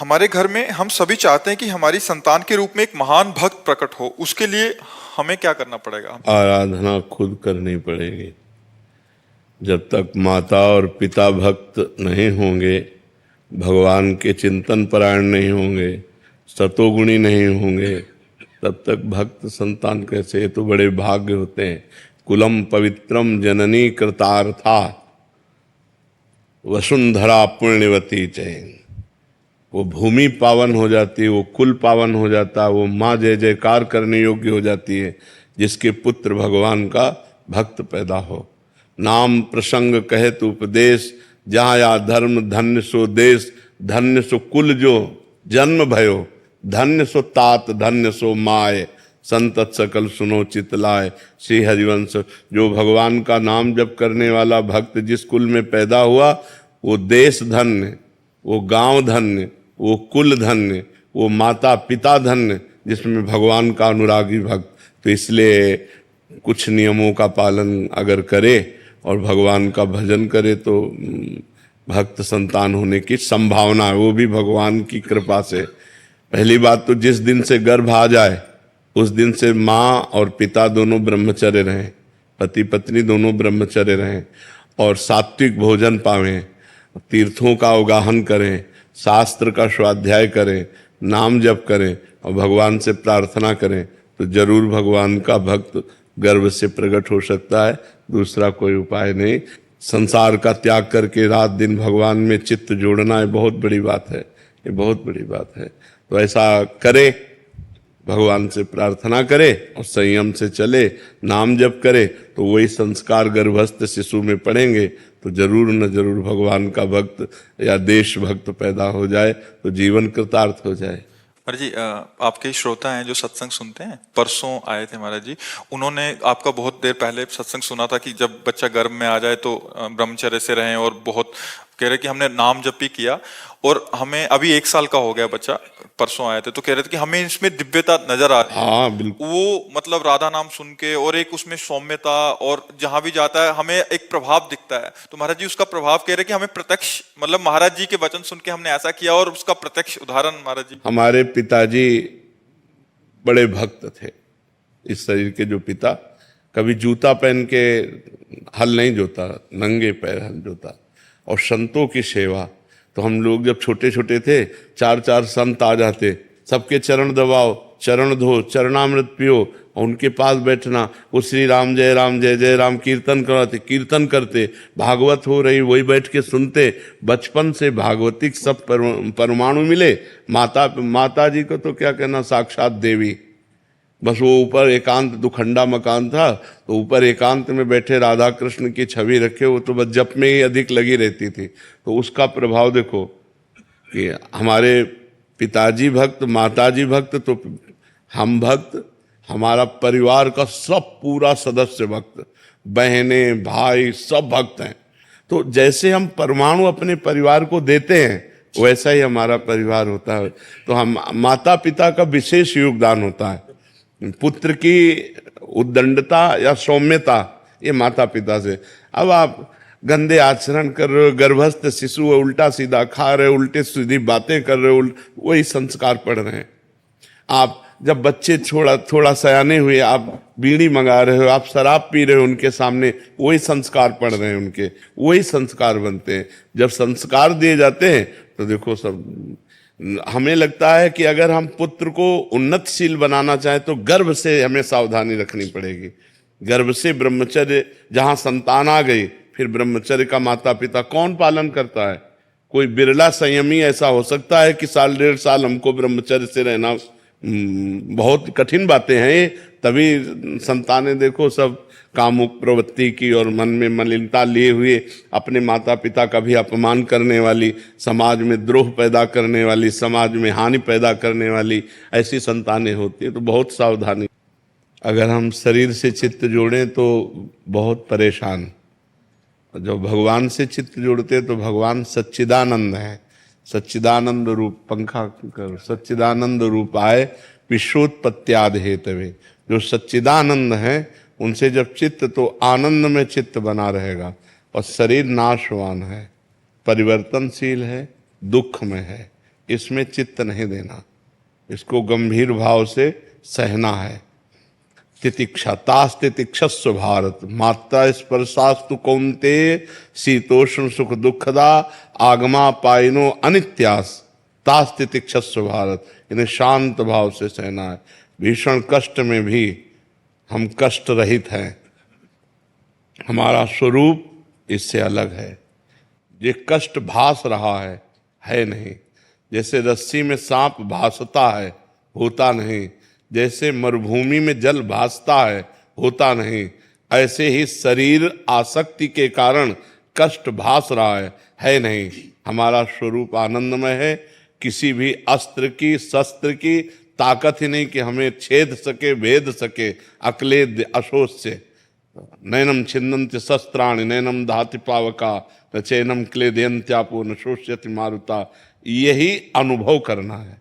हमारे घर में हम सभी चाहते हैं कि हमारी संतान के रूप में एक महान भक्त प्रकट हो। उसके लिए हमें क्या करना पड़ेगा? आराधना खुद करनी पड़ेगी। जब तक माता और पिता भक्त नहीं होंगे, भगवान के चिंतन परायण नहीं होंगे, सतोगुणी नहीं होंगे, तब तक भक्त संतान कैसे? ये तो बड़े भाग्य होते हैं। कुलम पवित्रम जननी कृतार्था वसुंधरा पुण्यवती चैन। वो भूमि पावन हो जाती है, वो कुल पावन हो जाता है, वो माँ जय जयकार करने योग्य हो जाती है जिसके पुत्र भगवान का भक्त पैदा हो। नाम प्रसंग कहे तो उपदेश, जहाँ या धर्म धन्य सो देश, धन्य सो कुल जो जन्म भयो, धन्य सो तात धन्य सो माय, संतत सकल सुनो चितलाय। श्री हरिवंश। जो भगवान का नाम जप करने वाला भक्त जिस कुल में पैदा हुआ, वो देश धन्य, वो गांव धन्य, वो कुल धन्य, वो माता पिता धन्य जिसमें भगवान का अनुरागी भक्त। तो इसलिए कुछ नियमों का पालन अगर करे और भगवान का भजन करे तो भक्त संतान होने की संभावना है, वो भी भगवान की कृपा से। पहली बात तो जिस दिन से गर्भ आ जाए उस दिन से माँ और पिता दोनों ब्रह्मचर्य रहें, पति पत्नी दोनों ब्रह्मचर्य रहें, और सात्विक भोजन पावें, तीर्थों का अवगाहन करें, शास्त्र का स्वाध्याय करें, नाम जप करें और भगवान से प्रार्थना करें, तो जरूर भगवान का भक्त गर्भ से प्रकट हो सकता है। दूसरा कोई उपाय नहीं। संसार का त्याग करके रात दिन भगवान में चित्त जोड़ना है, बहुत बड़ी बात है, ये बहुत बड़ी बात है। तो ऐसा करे, भगवान से प्रार्थना करे और संयम से चले, नाम जप करे, तो वही संस्कार गर्भस्थ शिशु में पड़ेंगे तो जरूर न जरूर भगवान का भक्त या देश भक्त पैदा हो जाए तो जीवन कृतार्थ हो जाए। महाराज जी, आपके श्रोता हैं जो सत्संग सुनते हैं, परसों आए थे महाराज जी, उन्होंने आपका बहुत देर पहले सत्संग सुना था कि जब बच्चा गर्भ में आ जाए तो ब्रह्मचर्य से रहें, और बहुत कह रहे कि हमने नाम जप भी किया और हमें अभी 1 साल का हो गया बच्चा, परसों आए थे तो कह रहे थे कि हमें इसमें दिव्यता नजर आ रही है। हाँ बिल्कुल। वो मतलब राधा नाम सुन के और एक उसमें सौम्यता, और जहां भी जाता है हमें एक प्रभाव दिखता है। तो महाराज जी उसका प्रभाव कह रहे कि हमें प्रत्यक्ष, मतलब महाराज जी के वचन सुन के हमने ऐसा किया और उसका प्रत्यक्ष उदाहरण महाराज जी। हमारे पिताजी बड़े भक्त थे। इस शरीर के जो पिता कभी जूता पहन के हल नहीं जोता, नंगे पैर हल जोता, और संतों की सेवा। तो हम लोग जब छोटे छोटे थे, 4 संत आ जाते, सबके चरण दबाओ, चरण धो, चरणामृत पियो, और उनके पास बैठना, वो श्री राम जय जय राम कीर्तन कराते, कीर्तन करते, भागवत हो रही वही बैठ के सुनते। बचपन से भागवतिक सब परमाणु मिले। माता जी को तो क्या कहना, साक्षात देवी। बस वो ऊपर एकांत, दुखंडा मकान था तो ऊपर एकांत में बैठे राधा कृष्ण की छवि रखे, वो तो बस जप में ही अधिक लगी रहती थी। तो उसका प्रभाव देखो कि हमारे पिताजी भक्त, माताजी भक्त, तो हम भक्त, हमारा परिवार का सब पूरा सदस्य भक्त, बहनें भाई सब भक्त हैं। तो जैसे हम परमाणु अपने परिवार को देते हैं वैसा ही हमारा परिवार होता है। तो हम माता पिता का विशेष योगदान होता है। पुत्र की उद्दंडता या सौम्यता ये माता पिता से। अब आप गंदे आचरण कर रहे हो, गर्भस्थ शिशु है, उल्टा सीधा खा रहे हो, उल्टे सीधी बातें कर रहे हो, वही संस्कार पड़ रहे हैं। आप जब बच्चे थोड़ा सयाने हुए, आप बीड़ी मंगा रहे हो, आप शराब पी रहे हो उनके सामने, वही संस्कार पड़ रहे हैं उनके, वही संस्कार बनते हैं। जब संस्कार दिए जाते हैं तो देखो सब, हमें लगता है कि अगर हम पुत्र को उन्नतशील बनाना चाहें तो गर्भ से हमें सावधानी रखनी पड़ेगी। गर्भ से ब्रह्मचर्य, जहां संतान आ गई फिर ब्रह्मचर्य का माता पिता कौन पालन करता है? कोई बिरला संयमी ऐसा हो सकता है कि 1.5 साल हमको ब्रह्मचर्य से रहना, बहुत कठिन बातें हैं ये। तभी संतानें देखो सब कामुक प्रवृत्ति की और मन में मलिनता लिए हुए, अपने माता पिता का भी अपमान करने वाली, समाज में द्रोह पैदा करने वाली, समाज में हानि पैदा करने वाली ऐसी संतानें होती है। तो बहुत सावधानी। अगर हम शरीर से चित्त जोड़ें तो बहुत परेशान, जब भगवान से चित्त जोड़ते तो भगवान सच्चिदानंद है। सच्चिदानंद रूप, पंखा करो, सच्चिदानंद रूप आए विश्वोत्पत्त्यादि हेतवे। जो सच्चिदानंद है उनसे जब चित्त, तो आनंद में चित्त बना रहेगा। और शरीर नाशवान है, परिवर्तनशील है, दुख में है, इसमें चित्त नहीं देना, इसको गंभीर भाव से सहना है। तितिक्षा तास तितिक्षस्व भारत, मात्रा स्पर्शास्तु कौन्ते, शीतोष्ण सुख दुखदा, आगमा पाइनो अनित्यास, तास तितिक्षस्व भारत। इन्हें शांत भाव से सहना है। भीषण कष्ट में भी हम कष्ट रहित हैं, हमारा स्वरूप इससे अलग है। ये कष्ट भास रहा है नहीं। जैसे रस्सी में सांप भासता है, होता नहीं। जैसे मरुभूमि में जल भासता है, होता नहीं। ऐसे ही शरीर आसक्ति के कारण कष्ट भास रहा है नहीं। हमारा स्वरूप आनंदमय है। किसी भी अस्त्र की शस्त्र की ताकत ही नहीं कि हमें छेद सके, भेद सके। अक्लेद अशोच से नैनम छिन्नन्ति शस्त्राणि नैनम धाति पावका न चैनम क्लेदयन्त्यापो न शोष्यति मारुता। यही अनुभव करना है।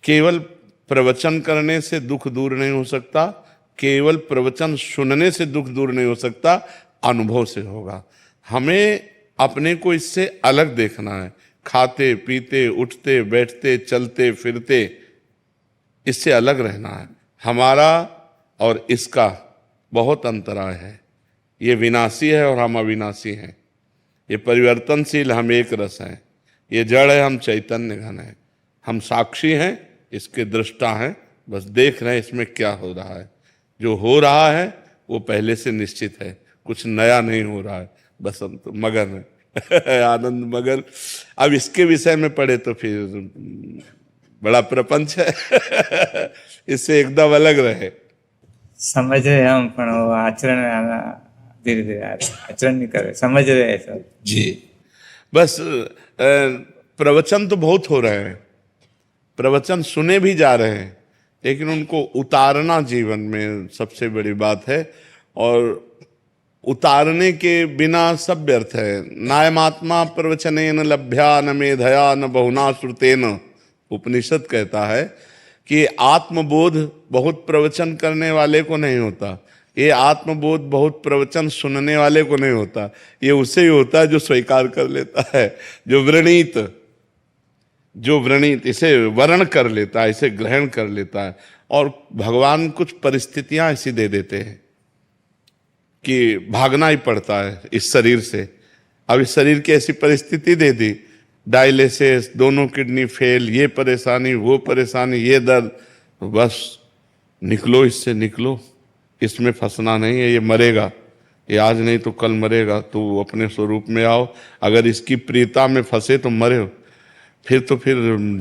केवल प्रवचन करने से दुख दूर नहीं हो सकता, केवल प्रवचन सुनने से दुख दूर नहीं हो सकता, अनुभव से होगा। हमें अपने को इससे अलग देखना है। खाते पीते उठते बैठते चलते फिरते इससे अलग रहना है। हमारा और इसका बहुत अंतराय है। ये विनाशी है और हम अविनाशी हैं। ये परिवर्तनशील, हम एक रस हैं। ये जड़ है, हम चैतन्य घन हैं। हम साक्षी हैं, इसके दृष्टा हैं, बस देख रहे हैं इसमें क्या हो रहा है। जो हो रहा है वो पहले से निश्चित है, कुछ नया नहीं हो रहा है, बस हम तो मगन है आनंद मगन। अब इसके विषय में पढ़े तो फिर बड़ा प्रपंच है इससे एकदम अलग रहे। समझ रहे हम पण वो आचरण में आना धीरे धीरे आचरण नहीं कर रहे, समझ रहे हैं सब जी। बस प्रवचन तो बहुत हो रहे हैं, प्रवचन सुने भी जा रहे हैं, लेकिन उनको उतारना जीवन में सबसे बड़ी बात है। और उतारने के बिना सब व्यर्थ है। नायमात्मा प्रवचनेन लभ्या न मेधया न बहुना श्रुतेन। उपनिषद कहता है कि आत्मबोध बहुत प्रवचन करने वाले को नहीं होता। ये आत्मबोध बहुत प्रवचन सुनने वाले को नहीं होता। ये उससे ही होता है जो स्वीकार कर लेता है, जो व्रणित इसे वर्ण कर लेता है, इसे ग्रहण कर लेता है। और भगवान कुछ परिस्थितियां ऐसी दे देते हैं कि भागना ही पड़ता है इस शरीर से। अब इस शरीर की ऐसी परिस्थिति दे दी, डायलिसिस, दोनों किडनी फेल, ये परेशानी वो परेशानी, ये दर्द, तो बस निकलो, इससे निकलो, इसमें फंसना नहीं है। ये मरेगा, ये आज नहीं तो कल मरेगा, तो अपने स्वरूप में आओ। अगर इसकी प्रियता में फंसे तो मरे हो, फिर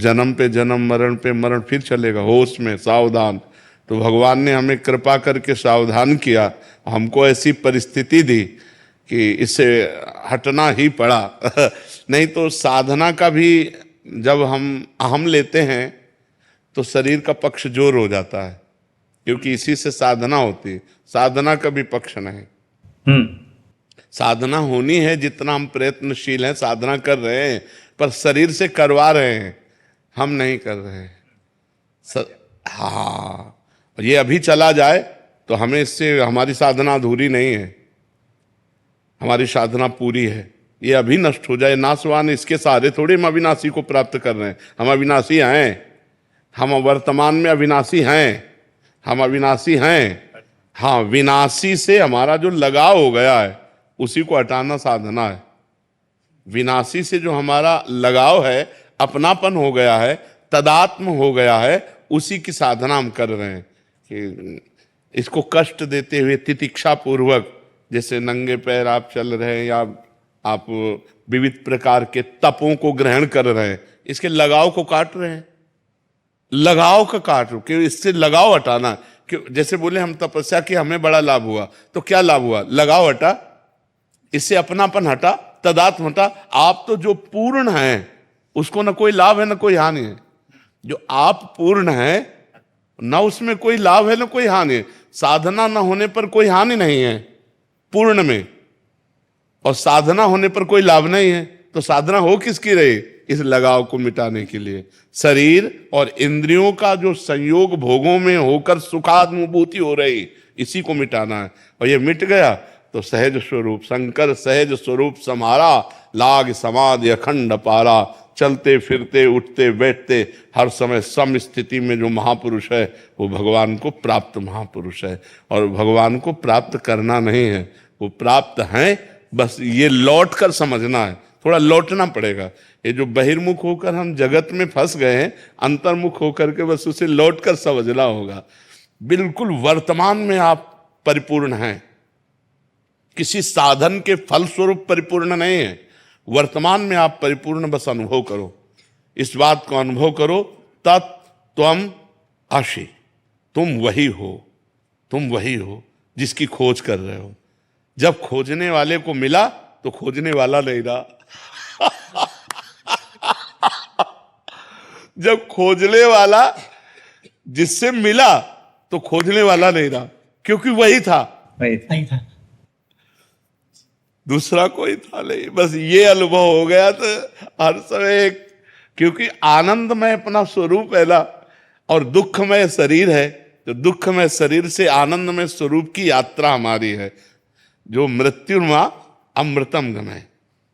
जन्म पे जन्म, मरण पे मरण, फिर चलेगा। होश में सावधान। तो भगवान ने हमें कृपा करके सावधान किया, हमको ऐसी परिस्थिति दी कि इससे हटना ही पड़ा नहीं तो साधना का भी जब हम लेते हैं तो शरीर का पक्ष जोर हो जाता है, क्योंकि इसी से साधना होती है। साधना का भी पक्ष नहीं। साधना होनी है, जितना हम प्रयत्नशील हैं, साधना कर रहे हैं, पर शरीर से करवा रहे हैं, हम नहीं कर रहे हैं। हाँ, ये अभी चला जाए तो हमें इससे हमारी साधना अधूरी नहीं है, हमारी साधना पूरी है। ये अभी नष्ट हो जाए, नाशवान, इसके सहारे थोड़ी हम अविनाशी को प्राप्त कर रहे हैं। हम अविनाशी हैं, हम वर्तमान में अविनाशी हैं, हम अविनाशी हैं। हाँ, विनाशी से हमारा जो लगाव हो गया है उसी को हटाना साधना है। विनाशी से जो हमारा लगाव है, अपनापन हो गया है, तदात्म हो गया है, उसी की साधना हम कर रहे हैं। कि इसको कष्ट देते हुए तितिक्षा पूर्वक, जैसे नंगे पैर आप चल रहे हैं या आप विविध प्रकार के तपों को ग्रहण कर रहे हैं, इसके लगाव को काट रहे हैं। लगाव का काट, कि इससे लगाव हटाना। कि जैसे बोले हम तपस्या की, हमें बड़ा लाभ हुआ, तो क्या लाभ हुआ? लगाव हटा, इससे अपनापन हटा, तदात्म हटा। आप तो जो पूर्ण है उसको न कोई लाभ है न कोई हानि है। जो आप पूर्ण है न उसमें कोई लाभ है न कोई हानि है। साधना न होने पर कोई हानि नहीं है पूर्ण में, और साधना होने पर कोई लाभ नहीं है। तो साधना हो किसकी रही? इस लगाव को मिटाने के लिए। शरीर और इंद्रियों का जो संयोग भोगों में होकर सुखानुभूति हो रही, इसी को मिटाना है। और ये मिट गया तो सहज स्वरूप, शंकर सहज स्वरूप समारा, लाग समाधि अखंड पारा, चलते फिरते उठते बैठते हर समय सम स्थिति में जो महापुरुष है वो भगवान को प्राप्त महापुरुष है। और भगवान को प्राप्त करना नहीं है, वो प्राप्त हैं, बस ये लौट कर समझना है, थोड़ा लौटना पड़ेगा। ये जो बहिर्मुख होकर हम जगत में फंस गए हैं, अंतर्मुख होकर के बस उसे लौट कर समझना होगा। बिल्कुल वर्तमान में आप परिपूर्ण हैं, किसी साधन के फलस्वरूप परिपूर्ण नहीं है। वर्तमान में आप परिपूर्ण बस अनुभव करो, इस बात को अनुभव करो, तत्त्वम् असि, तुम वही हो, तुम वही हो जिसकी खोज कर रहे हो। जब खोजने वाले को मिला तो खोजने वाला नहीं रहा। जब खोजने वाला जिससे मिला तो खोजने वाला नहीं रहा, क्योंकि वही था, वही था। दूसरा कोई था नहीं। बस ये अनुभव हो गया तो हर समय क्योंकि आनंदमय अपना स्वरूप है ना, और दुखमय शरीर है, तो दुखमय शरीर से आनंदमय स्वरूप की यात्रा हमारी है। जो मृत्युमा अमृतम गमय,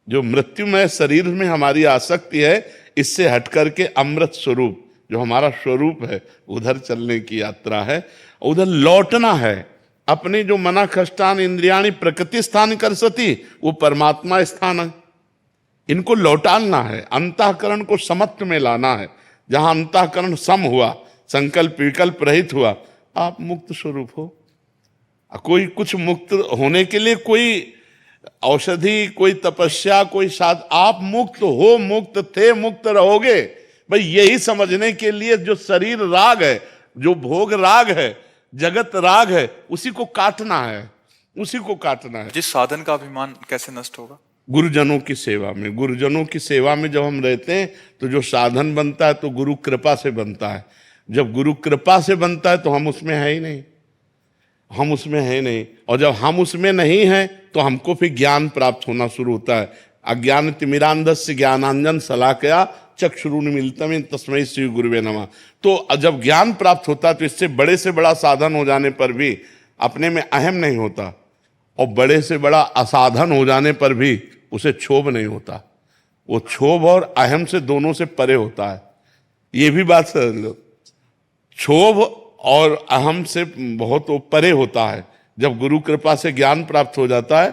जो मृत्युमय शरीर में हमारी आसक्ति है, इससे हट करके अमृत स्वरूप जो हमारा स्वरूप है उधर चलने की यात्रा है। उधर लौटना है। अपनी जो मना कष्टान इंद्रियाणी प्रकृति स्थान कर सती, वो परमात्मा स्थान है, इनको लौटाना है। अंतःकरण को समत्व में लाना है। जहां अंतःकरण सम हुआ, संकल्प विकल्प रहित हुआ, आप मुक्त स्वरूप हो। कोई कुछ मुक्त होने के लिए कोई औषधि, कोई तपस्या, कोई साध, आप मुक्त हो, मुक्त थे, मुक्त रहोगे। भाई यही समझने के लिए जो शरीर राग है, जो भोग राग है, जगत राग है, उसी को काटना है, उसी को काटना है। जिस साधन का अभिमान कैसे नष्ट होगा? गुरुजनों की सेवा में, गुरुजनों की सेवा में जब हम रहते हैं तो जो साधन बनता है तो गुरु कृपा से बनता है। जब गुरु कृपा से बनता है तो हम उसमें है ही नहीं, हम उसमें है नहीं। और जब हम उसमें नहीं हैं तो हमको फिर ज्ञान प्राप्त होना शुरू होता है। अज्ञान तिमिरांधस्य ज्ञानांजन शलाकया चक्षुरुन्मीलितम तस्मै श्री गुरुवे नमः। तो जब ज्ञान प्राप्त होता है तो इससे बड़े से बड़ा साधन हो जाने पर भी अपने में अहम नहीं होता, और बड़े से बड़ा असाधन हो जाने पर भी उसे क्षोभ नहीं होता। वो क्षोभ और अहम से दोनों से परे होता है। ये भी बात समझ लो, क्षोभ और अहम से बहुत परे होता है। जब गुरु कृपा से ज्ञान प्राप्त हो जाता है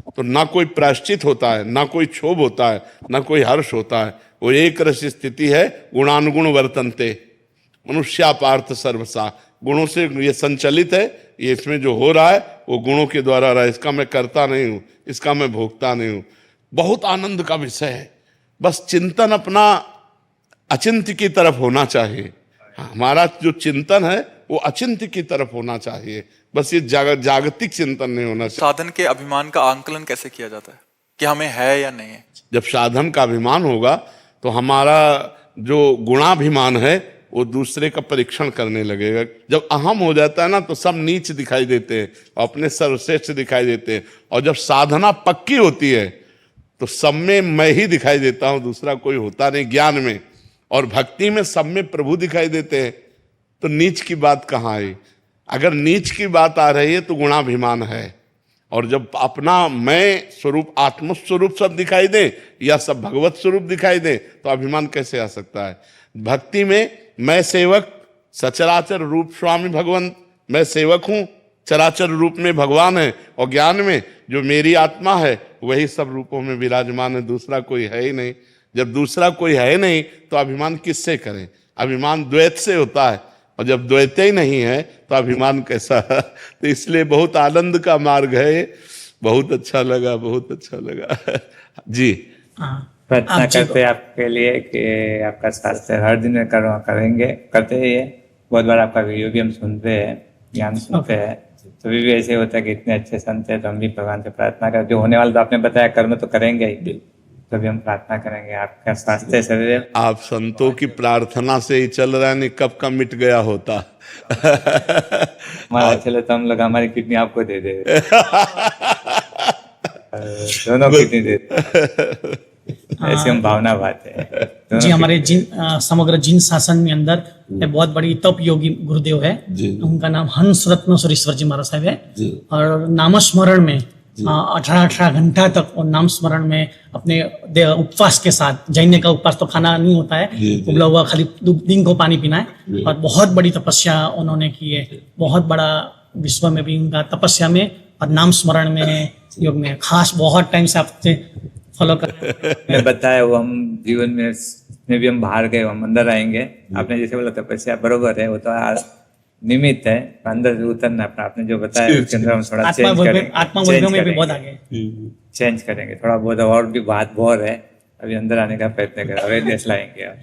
तो ना कोई प्रायश्चित होता है, ना कोई क्षोभ होता है, ना कोई हर्ष होता है। वो एक रस स्थिति है, गुणानुगुण वर्तन्ते मनुष्या पार्थ सर्वसा। गुणों से ये संचलित है, ये इसमें जो हो रहा है वो गुणों के द्वारा रहा है। इसका मैं करता नहीं हूँ, इसका मैं भोगता नहीं हूँ। बहुत आनंद का विषय है। बस चिंतन अपना अचिंत्य की तरफ होना चाहिए। हमारा जो चिंतन है वो अचिंत्य की तरफ होना चाहिए। बस ये जागतिक चिंतन नहीं होना चाहिए। साधन के अभिमान का आंकलन कैसे किया जाता है कि हमें है या नहीं है? जब साधन का अभिमान होगा तो हमारा जो गुणाभिमान है वो दूसरे का परीक्षण करने लगेगा। जब अहम हो जाता है ना तो सब नीच दिखाई देते हैं, अपने सर्वश्रेष्ठ दिखाई देते हैं। और जब साधना पक्की होती है तो सब में मैं ही दिखाई देता हूं, दूसरा कोई होता नहीं। ज्ञान में और भक्ति में सब में प्रभु दिखाई देते हैं, तो नीच की बात कहाँ आई? अगर नीच की बात आ रही है तो गुणाभिमान है। और जब अपना मैं स्वरूप, आत्मस्वरूप सब दिखाई दे या सब भगवत स्वरूप दिखाई दे तो अभिमान कैसे आ सकता है? भक्ति में मैं सेवक, सचराचर रूप स्वामी भगवंत, मैं सेवक हूं, चराचर रूप में भगवान है। और ज्ञान में जो मेरी आत्मा है वही सब रूपों में विराजमान है, दूसरा कोई है ही नहीं। जब दूसरा कोई है नहीं तो अभिमान किससे करें? अभिमान द्वैत से होता है, और जब द्वैत ही नहीं है तो अभिमान कैसा? तो इसलिए बहुत आनंद का मार्ग है। बहुत अच्छा लगा, बहुत अच्छा लगा। जी प्रार्थना करते आपके लिए कि आपका स्वास्थ्य हर दिन में करेंगे, करते ही है। बहुत बार आपका वीडियो भी हम सुनते हैं, ज्ञान सुनते हैं, तो भी ऐसे होता है कि इतने अच्छे संत है, तो हम भी भगवान से प्रार्थना करें। जो होने वाला तो आपने बताया कर्म तो करेंगे ही, तो भी हम प्रार्थना करेंगे आपका स्वास्थ्य शरीर। आप संतों की प्रार्थना से ही चल रहा है, नहीं कब का मिट गया होता। हमारा चले तो हम लोग हमारी किडनी आपको दे दे। दोनों किडनी दे दे। ऐसी हम भावना बात है जी। हमारे समग्र जिन शासन में अंदर एक बहुत बड़ी तप योगी गुरुदेव है, उनका नाम हंस रत्न सुरेश्वर जी महाराज साहब है। और नामस्मरण में 18-18 घंटा तक वो नाम स्मरण में अपने उपवास के साथ, जैन का उपवास तो खाना नहीं होता है, उबला हुआ खाली दिन को पानी पीना है, और बहुत बड़ी तपस्या उन्होंने की है, बहुत बड़ा विश्व में भी उनका तपस्या में और नाम स्मरण में, योग में खास बहुत टाइम से आपसे फॉलो कर रहे हैं। मैं बताया वो हम जीवन में भी हम बाहर गए, हम अंदर आएंगे। आपने जैसे बोला तपस्या बरोबर है, वो तो निमित्त है, अंदर से उतरना अपना, आपने जो बताया उसके अंदर हम थोड़ा चेंज करेंगे, आत्मा में भी बहुत आगे चेंज करेंगे थोड़ा बहुत, और भी बात बहुत है, अभी अंदर आने का प्रयत्न करें, अवेयरनेस लाएंगे आप।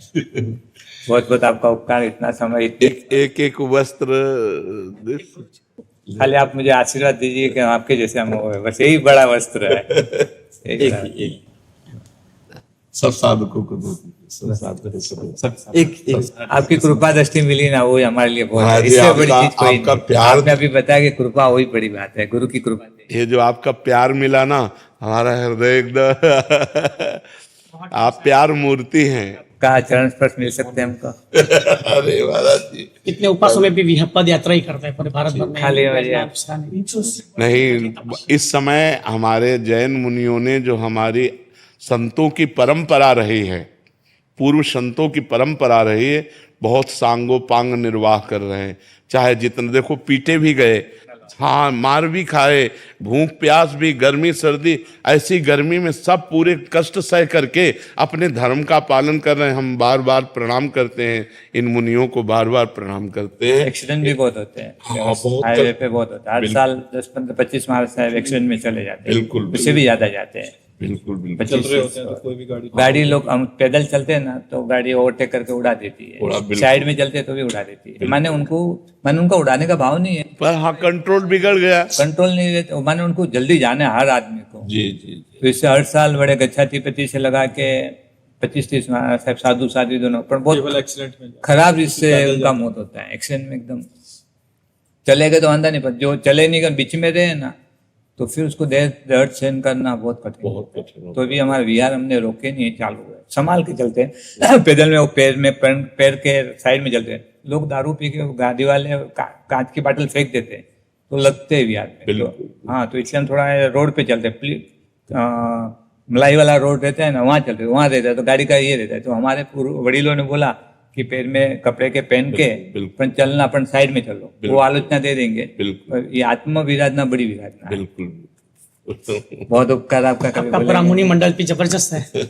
बहुत बहुत आपका उपकार, इतना समय एक वस्त्र खाली आप मुझे आशीर्वाद दीजिए कि आपके जैसे हम हो, बस यही बड़ा वस्त्र है। सब साधकों को दो, सब साधकों को एक आपकी कृपा दृष्टि मिली ना, वो हमारे लिए बहुत हाँ है, जी, इससे बड़ी आपका- चीज कोई आपका नहीं। प्यार- आपने अभी बताया कि कृपा वही बड़ी बात है, गुरु की कृपा। ये जो आपका प्यार मिला ना, हमारा हृदय एकदम आप प्यार मूर्ति हैं। का चरण स्पर्श मिल सकते हैं हमको। अरे महाराज जी, कितने उपासों में भी पद यात्रा ही करते हैं पूरे भारत भर में। खाली हो जाए। नहीं, इस समय हमारे जैन मुनियों ने जो हमारी संतों की परंपरा रही है, पूर्व संतों की परंपरा रही है, बहुत सांगोपांग निर्वाह कर रहे हैं। चाहे जितने देखो, पीटे भी गए, हाँ मार भी खाए, भूख प्यास भी, गर्मी सर्दी, ऐसी गर्मी में सब पूरे कष्ट सह करके अपने धर्म का पालन कर रहे हैं। हम बार बार प्रणाम करते हैं, इन मुनियों को बार बार प्रणाम करते हैं। एक्सीडेंट भी बहुत होते हैं, हाँ, बहुत हाईवे पे बहुत होता है, हर साल 10-15-25 मार्च साहब एक्सीडेंट में चले जाते हैं, बिल्कुल, उससे भी ज्यादा जाते हैं। बिल्कुल बिल्कुल 25 गाड़ी लोग हम पैदल चलते हैं ना, तो गाड़ी ओवरटेक करके उड़ा देती है, साइड में चलते हैं तो भी उड़ा देती है। मैंने उनका उड़ाने का भाव नहीं है, पर हाँ, कंट्रोल बिगड़ गया। कंट्रोल नहीं रहते, मैंने उनको जल्दी जाना है हर आदमी को। जी जी जी। तो इससे हर साल बड़े गच्छाति पति से लगा के 25-30 साहब साधु साधु दोनों पर बहुत एक्सीडेंट में खराब इससे उनका मौत होता है। एक्सीडेंट में एकदम चले गए तो आंदा नहीं, पर जो चले नहीं गए बीच में रहे ना, तो फिर उसको दर्द सहन करना बहुत कठिन होता है। तो भी हमारे विहार हमने रोके नहीं, चालू हुए, संभाल के चलते हैं। पैदल में वो पैर के साइड में चलते हैं। लोग दारू पी के गाड़ी वाले कांच की बाटल फेंक देते हैं तो लगते हैं विहार में। तो, हाँ, तो इसलिए हम थोड़ा रोड पे चलते हैं, मलाई वाला रोड रहता है ना, वहाँ चलते हैं, वहाँ रहता है तो गाड़ी का ये रहता है। तो हमारे वडीलों ने बोला कि पैर में कपड़े के पहन के पण चलना, अपन साइड में चलो, वो आलोचना दे देंगे। ये आत्म विराधना बड़ी विराधना है। बिल्कुल बहुत उपकार आपका। आपका पूरा मुनि मंडल भी जबरदस्त है।